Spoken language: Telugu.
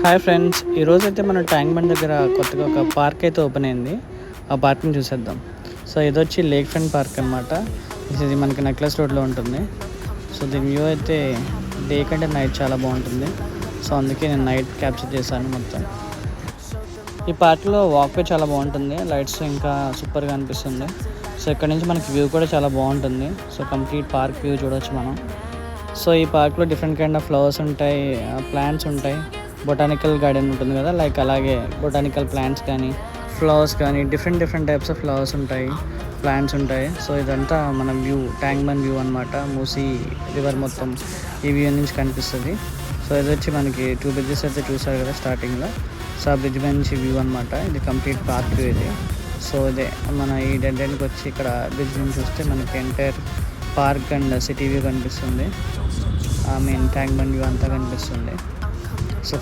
హాయ్ ఫ్రెండ్స్, ఈరోజు అయితే మన ట్యాంక్ బండ్ దగ్గర కొత్తగా ఒక పార్క్ అయితే ఓపెన్ అయింది. ఆ పార్క్ని చూసేద్దాం. సో ఇది వచ్చి లేక్ ఫ్రంట్ పార్క్ అనమాట. ఇది మనకి నెక్లెస్ రోడ్లో ఉంటుంది. సో దీని వ్యూ అయితే డే కంటే నైట్ చాలా బాగుంటుంది. సో అందుకే నేను నైట్ క్యాప్చర్ చేశాను మొత్తం. ఈ పార్క్లో వాక్వే చాలా బాగుంటుంది, లైట్స్ ఇంకా సూపర్గా అనిపిస్తుంది. సో ఇక్కడ నుంచి మనకి వ్యూ కూడా చాలా బాగుంటుంది. సో కంప్లీట్ పార్క్ వ్యూ చూడవచ్చు మనం. సో ఈ పార్క్లో డిఫరెంట్ కైండ్ ఆఫ్ ఫ్లవర్స్ ఉంటాయి, ప్లాంట్స్ ఉంటాయి. బొటానికల్ గార్డెన్ ఉంటుంది కదా, లైక్ అలాగే బొటానికల్ ప్లాంట్స్ కానీ ఫ్లవర్స్ కానీ డిఫరెంట్ టైప్స్ ఆఫ్ ఫ్లవర్స్ ఉంటాయి, ప్లాంట్స్ ఉంటాయి. సో ఇదంతా మన వ్యూ, ట్యాంక్ బండ్ వ్యూ అనమాట. మూసీ రివర్ మొత్తం ఈ వ్యూ నుంచి కనిపిస్తుంది. సో ఇది వచ్చి మనకి 2 బ్రిడ్జెస్ అయితే చూసారు కదా స్టార్టింగ్లో. సో ఆ బ్రిడ్జ్ నుంచి వ్యూ అనమాట. ఇది కంప్లీట్ పార్క్ వ్యూ ఇది. సో ఇదే మన ఈ డెడ్ ఎండ్కి వచ్చి ఇక్కడ బ్రిడ్జ్ నుంచి చూస్తే మనకి entire park and city view కనిపిస్తుంది. ట్యాంక్ బండ్ వ్యూ అంతా కనిపిస్తుంది.